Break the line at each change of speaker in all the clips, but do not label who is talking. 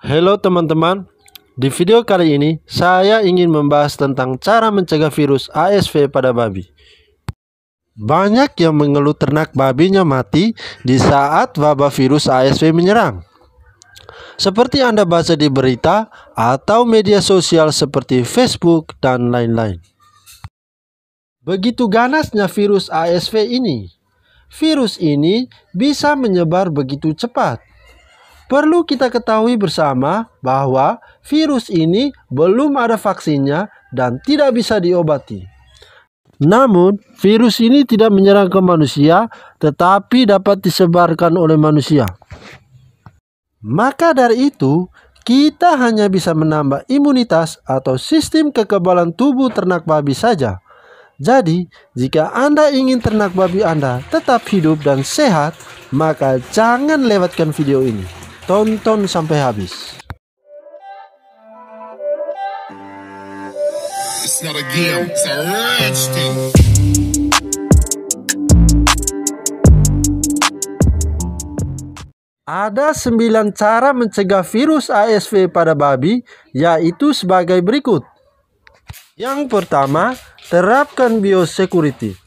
Halo teman-teman, di video kali ini saya ingin membahas tentang cara mencegah virus ASV pada babi. Banyak yang mengeluh ternak babinya mati di saat wabah virus ASV menyerang. Seperti Anda baca di berita atau media sosial seperti Facebook dan lain-lain. Begitu ganasnya virus ASV ini. Virus ini bisa menyebar begitu cepat. Perlu kita ketahui bersama bahwa virus ini belum ada vaksinnya dan tidak bisa diobati. Namun, virus ini tidak menyerang ke manusia, tetapi dapat disebarkan oleh manusia. Maka dari itu, kita hanya bisa menambah imunitas atau sistem kekebalan tubuh ternak babi saja. Jadi, jika Anda ingin ternak babi Anda tetap hidup dan sehat, maka jangan lewatkan video ini. Tonton sampai habis.
It's not a game, it's a rich thing.
Ada 9 cara mencegah virus ASV pada babi, yaitu sebagai berikut. Yang pertama, terapkan biosecurity.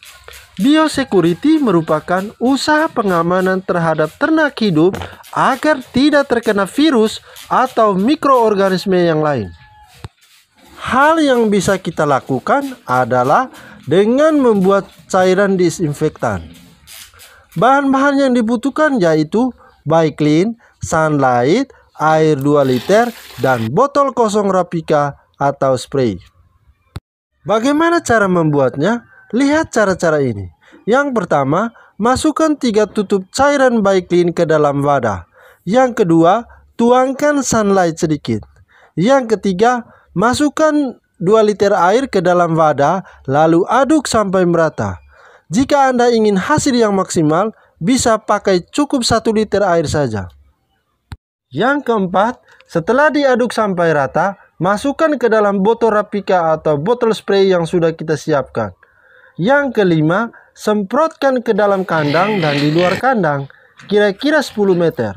Biosecurity merupakan usaha pengamanan terhadap ternak hidup agar tidak terkena virus atau mikroorganisme yang lain. Hal yang bisa kita lakukan adalah dengan membuat cairan disinfektan. Bahan-bahan yang dibutuhkan yaitu Baiklin, Sunlight, air 2 liter, dan botol kosong Rapika atau spray. Bagaimana cara membuatnya? Lihat cara-cara ini. Yang pertama, masukkan 3 tutup cairan Baiklin ke dalam wadah. Yang kedua, tuangkan Sunlight sedikit. Yang ketiga, masukkan 2 liter air ke dalam wadah, lalu aduk sampai merata. Jika Anda ingin hasil yang maksimal, bisa pakai cukup 1 liter air saja. Yang keempat, setelah diaduk sampai rata, masukkan ke dalam botol Rapika atau botol spray yang sudah kita siapkan. Yang kelima, semprotkan ke dalam kandang dan di luar kandang, kira-kira 10 meter.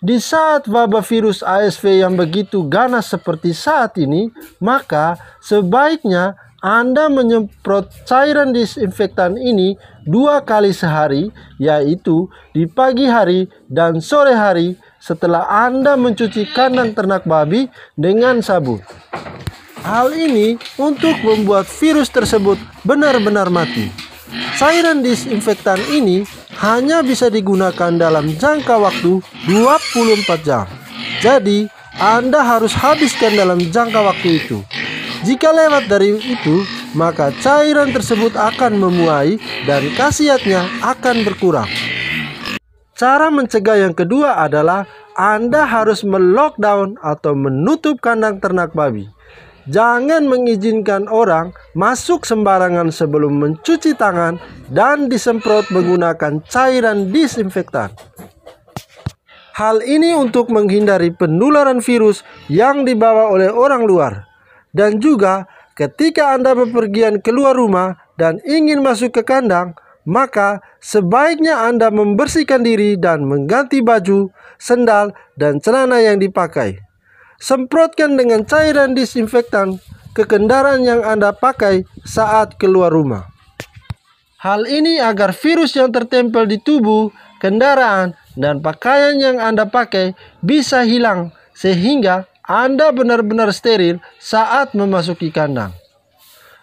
Di saat wabah virus ASV yang begitu ganas seperti saat ini, maka sebaiknya Anda menyemprot cairan disinfektan ini 2 kali sehari, yaitu di pagi hari dan sore hari setelah Anda mencuci kandang ternak babi dengan sabun. Hal ini untuk membuat virus tersebut benar-benar mati. Cairan disinfektan ini hanya bisa digunakan dalam jangka waktu 24 jam. Jadi, Anda harus habiskan dalam jangka waktu itu. Jika lewat dari itu, maka cairan tersebut akan memuai dan khasiatnya akan berkurang. Cara mencegah yang kedua adalah Anda harus melockdown atau menutup kandang ternak babi. Jangan mengizinkan orang masuk sembarangan sebelum mencuci tangan dan disemprot menggunakan cairan disinfektan. Hal ini untuk menghindari penularan virus yang dibawa oleh orang luar. Dan juga ketika Anda bepergian keluar rumah dan ingin masuk ke kandang, maka sebaiknya Anda membersihkan diri dan mengganti baju, sendal, dan celana yang dipakai. Semprotkan dengan cairan disinfektan ke kendaraan yang Anda pakai saat keluar rumah. Hal ini agar virus yang tertempel di tubuh, kendaraan, dan pakaian yang Anda pakai bisa hilang sehingga Anda benar-benar steril saat memasuki kandang.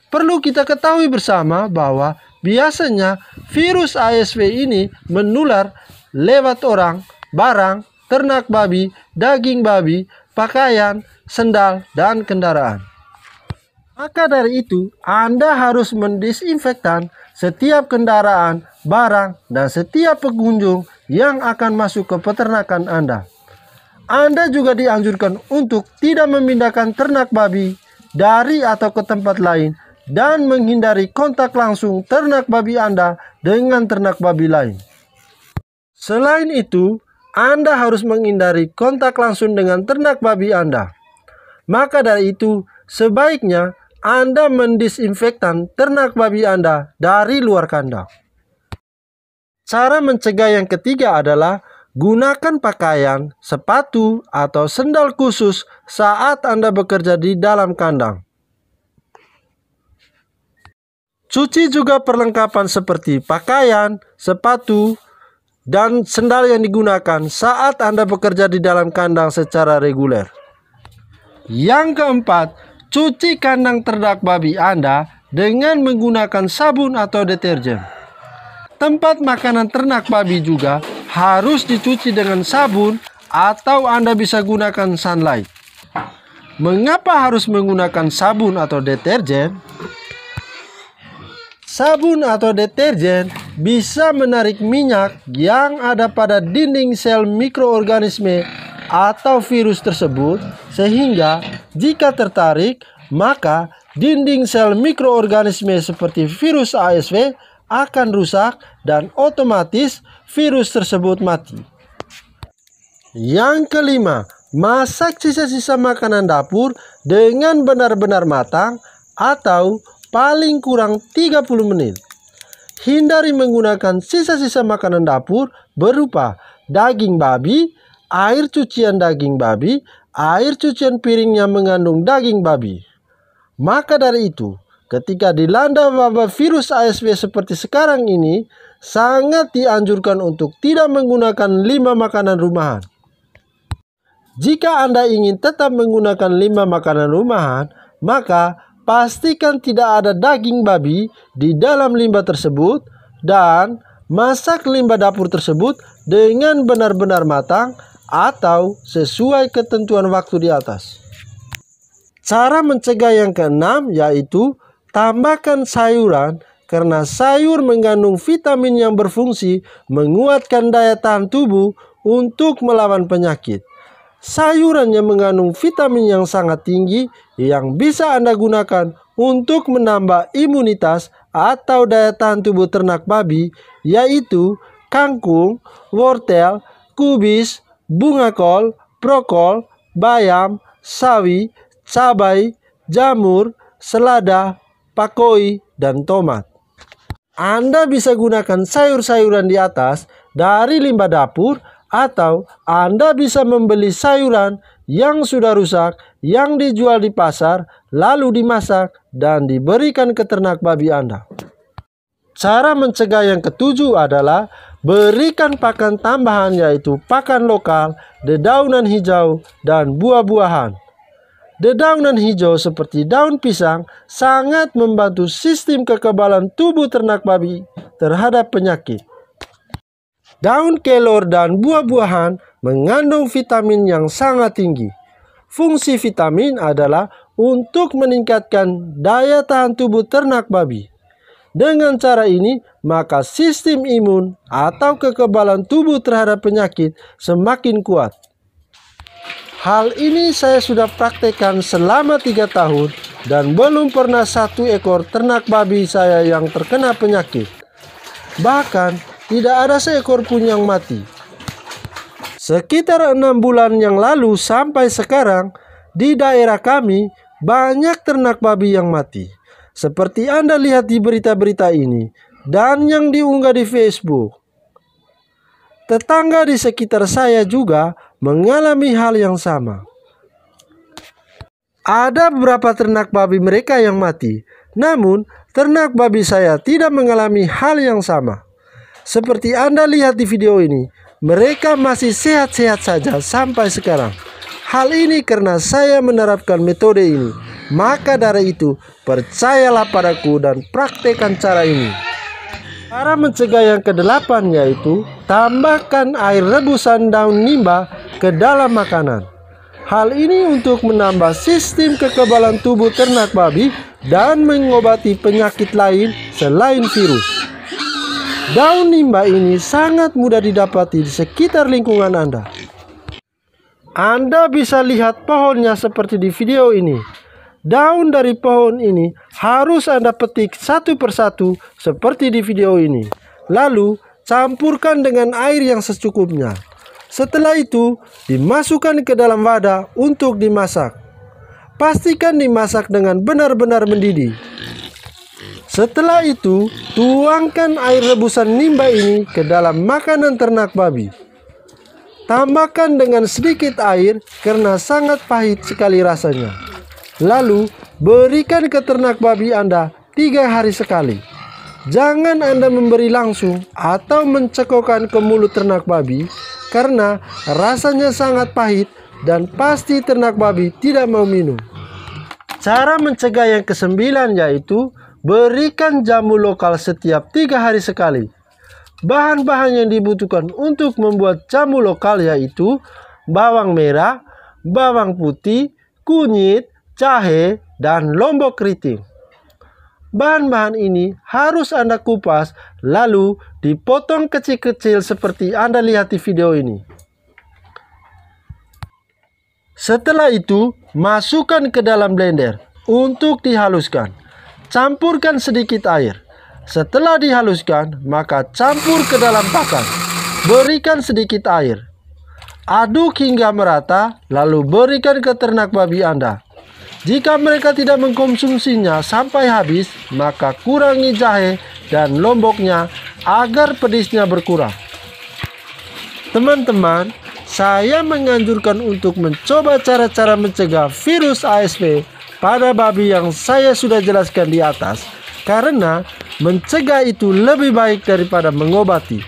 Perlu kita ketahui bersama bahwa biasanya virus ASV ini menular lewat orang, barang, ternak babi, daging babi, pakaian, sendal, dan kendaraan. Maka dari itu, Anda harus mendisinfektan setiap kendaraan, barang, dan setiap pengunjung yang akan masuk ke peternakan Anda. Anda juga dianjurkan untuk tidak memindahkan ternak babi dari atau ke tempat lain dan menghindari kontak langsung ternak babi Anda dengan ternak babi lain. Selain itu, Anda harus menghindari kontak langsung dengan ternak babi Anda. Maka dari itu, sebaiknya Anda mendisinfektan ternak babi Anda dari luar kandang. Cara mencegah yang ketiga adalah Gunakan pakaian, sepatu, atau sendal khusus saat Anda bekerja di dalam kandang. Cuci juga perlengkapan seperti pakaian, sepatu, dan sendal yang digunakan saat Anda bekerja di dalam kandang secara reguler. Yang keempat, cuci kandang ternak babi Anda dengan menggunakan sabun atau deterjen. Tempat makanan ternak babi juga harus dicuci dengan sabun atau Anda bisa gunakan sunlight. Mengapa harus menggunakan sabun atau deterjen? Sabun atau deterjen bisa menarik minyak yang ada pada dinding sel mikroorganisme atau virus tersebut, sehingga jika tertarik, maka dinding sel mikroorganisme seperti virus ASV akan rusak dan otomatis virus tersebut mati. Yang kelima, masak sisa-sisa makanan dapur dengan benar-benar matang atau paling kurang 30 menit. Hindari menggunakan sisa-sisa makanan dapur berupa daging babi, air cucian daging babi, air cucian piring yang mengandung daging babi. Maka dari itu, ketika dilanda wabah virus ASV seperti sekarang ini, sangat dianjurkan untuk tidak menggunakan limbah makanan rumahan. Jika Anda ingin tetap menggunakan limbah makanan rumahan, maka pastikan tidak ada daging babi di dalam limbah tersebut dan masak limbah dapur tersebut dengan benar-benar matang atau sesuai ketentuan waktu di atas. Cara mencegah yang keenam yaitu tambahkan sayuran karena sayur mengandung vitamin yang berfungsi menguatkan daya tahan tubuh untuk melawan penyakit. Sayuran yang mengandung vitamin yang sangat tinggi yang bisa Anda gunakan untuk menambah imunitas atau daya tahan tubuh ternak babi yaitu kangkung, wortel, kubis, bunga kol, brokol, bayam, sawi, cabai, jamur, selada, pakoi, dan tomat. Anda bisa gunakan sayur-sayuran di atas dari limbah dapur atau Anda bisa membeli sayuran yang sudah rusak yang dijual di pasar lalu dimasak dan diberikan ke ternak babi Anda. Cara mencegah yang ketujuh adalah berikan pakan tambahan yaitu pakan lokal, dedaunan hijau, dan buah-buahan. Dedaunan hijau seperti daun pisang sangat membantu sistem kekebalan tubuh ternak babi terhadap penyakit. Daun kelor dan buah-buahan mengandung vitamin yang sangat tinggi. Fungsi vitamin adalah untuk meningkatkan daya tahan tubuh ternak babi. Dengan cara ini, maka sistem imun atau kekebalan tubuh terhadap penyakit semakin kuat. Hal ini saya sudah praktekkan selama 3 tahun dan belum pernah satu ekor ternak babi saya yang terkena penyakit. Bahkan tidak ada seekor pun yang mati. Sekitar 6 bulan yang lalu sampai sekarang di daerah kami banyak ternak babi yang mati. Seperti Anda lihat di berita-berita ini dan yang diunggah di Facebook. Tetangga di sekitar saya juga mengalami hal yang sama. Ada beberapa ternak babi mereka yang mati, namun ternak babi saya tidak mengalami hal yang sama. Seperti Anda lihat di video ini, mereka masih sehat-sehat saja sampai sekarang. Hal ini karena saya menerapkan metode ini. Maka dari itu, percayalah padaku dan praktekkan cara ini. Cara mencegah yang ke-8 yaitu tambahkan air rebusan daun nimba ke dalam makanan. Hal ini untuk menambah sistem kekebalan tubuh ternak babi dan mengobati penyakit lain selain virus. Daun nimba ini sangat mudah didapati di sekitar lingkungan Anda. Anda bisa lihat pohonnya seperti di video ini. Daun dari pohon ini harus Anda petik satu persatu seperti di video ini. Lalu campurkan dengan air yang secukupnya. Setelah itu dimasukkan ke dalam wadah untuk dimasak. Pastikan dimasak dengan benar-benar mendidih. Setelah itu tuangkan air rebusan nimba ini ke dalam makanan ternak babi. Tambahkan dengan sedikit air karena sangat pahit sekali rasanya. Lalu berikan ke ternak babi Anda 3 hari sekali. Jangan Anda memberi langsung atau mencekokkan ke mulut ternak babi karena rasanya sangat pahit dan pasti ternak babi tidak mau minum. Cara mencegah yang ke-9 yaitu berikan jamu lokal setiap 3 hari sekali. Bahan-bahan yang dibutuhkan untuk membuat jamu lokal yaitu bawang merah, bawang putih, kunyit, jahe, dan lombok keriting. Bahan-bahan ini harus Anda kupas lalu dipotong kecil-kecil seperti Anda lihat di video ini. Setelah itu, masukkan ke dalam blender untuk dihaluskan. Campurkan sedikit air. Setelah dihaluskan, maka campur ke dalam pakan. Berikan sedikit air. Aduk hingga merata, lalu berikan ke ternak babi Anda. Jika mereka tidak mengkonsumsinya sampai habis, maka kurangi jahe dan lomboknya agar pedisnya berkurang. Teman-teman, saya menganjurkan untuk mencoba cara-cara mencegah virus ASV pada babi yang saya sudah jelaskan di atas, karena mencegah itu lebih baik daripada mengobati.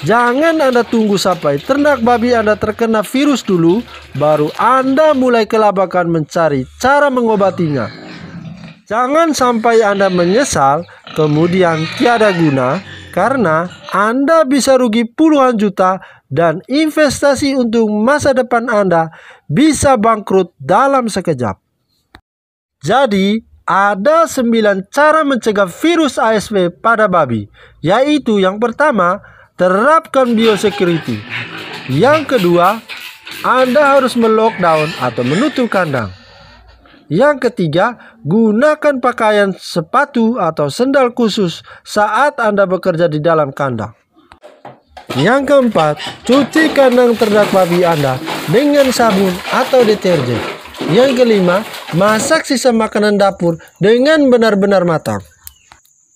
Jangan Anda tunggu sampai ternak babi Anda terkena virus dulu, baru Anda mulai kelabakan mencari cara mengobatinya. Jangan sampai Anda menyesal kemudian tiada guna, karena Anda bisa rugi puluhan juta dan investasi untuk masa depan Anda bisa bangkrut dalam sekejap. Jadi, ada 9 cara mencegah virus ASV pada babi, yaitu yang pertama, terapkan biosecurity. Yang kedua, Anda harus melockdown atau menutup kandang. Yang ketiga, gunakan pakaian sepatu atau sendal khusus saat Anda bekerja di dalam kandang. Yang keempat, cuci kandang ternak babi Anda dengan sabun atau deterjen. Yang kelima, masak sisa makanan dapur dengan benar-benar matang.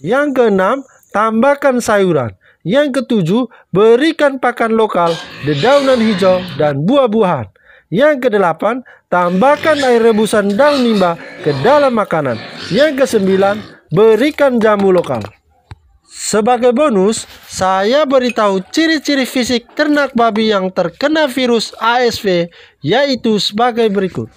Yang keenam, tambahkan sayuran. Yang ketujuh, berikan pakan lokal, dedaunan hijau, dan buah-buahan. Yang kedelapan, tambahkan air rebusan daun nimba ke dalam makanan. Yang kesembilan, berikan jamu lokal. Sebagai bonus, saya beritahu ciri-ciri fisik ternak babi yang terkena virus ASV, yaitu sebagai berikut.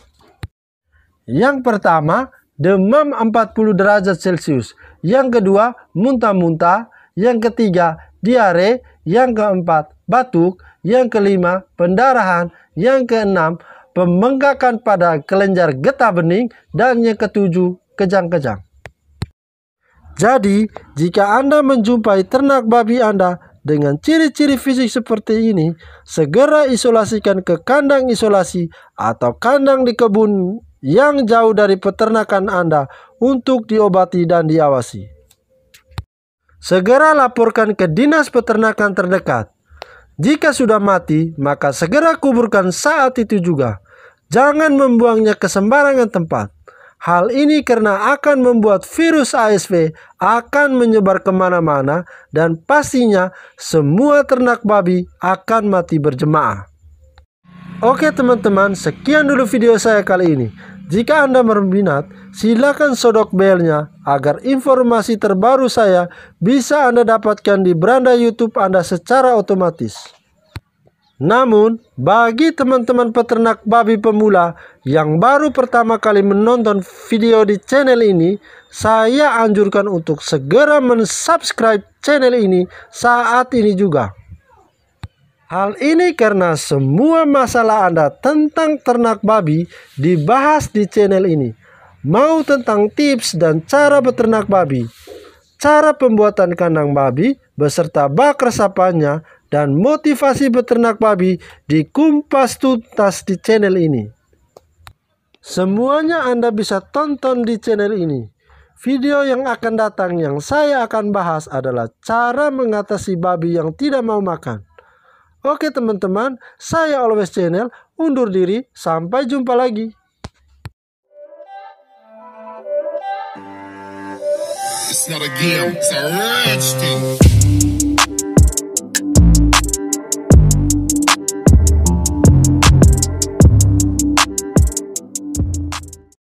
Yang pertama, demam 40 derajat Celcius. Yang kedua, muntah-muntah. Yang ketiga, diare. Yang keempat, batuk. Yang kelima, pendarahan. Yang keenam, pembengkakan pada kelenjar getah bening. Dan yang ketujuh, kejang-kejang. Jadi, jika Anda menjumpai ternak babi Anda dengan ciri-ciri fisik seperti ini, segera isolasikan ke kandang isolasi atau kandang di kebun yang jauh dari peternakan Anda untuk diobati dan diawasi. Segera laporkan ke dinas peternakan terdekat. Jika sudah mati, maka segera kuburkan saat itu juga. Jangan membuangnya ke sembarangan tempat. Hal ini karena akan membuat virus ASV akan menyebar kemana-mana dan pastinya semua ternak babi akan mati berjemaah. Oke teman-teman, sekian dulu video saya kali ini. Jika Anda berminat, silakan sodok belnya agar informasi terbaru saya bisa Anda dapatkan di beranda YouTube Anda secara otomatis. Namun, bagi teman-teman peternak babi pemula yang baru pertama kali menonton video di channel ini, saya anjurkan untuk segera mensubscribe channel ini saat ini juga. Hal ini karena semua masalah Anda tentang ternak babi dibahas di channel ini. Mau tentang tips dan cara beternak babi, cara pembuatan kandang babi beserta bak resapannya, dan motivasi beternak babi dikupas tuntas di channel ini. Semuanya Anda bisa tonton di channel ini. Video yang akan datang yang saya akan bahas adalah cara mengatasi babi yang tidak mau makan. Oke teman-teman, saya Always Channel undur diri, sampai jumpa lagi.
It's not a game, it's a rich thing.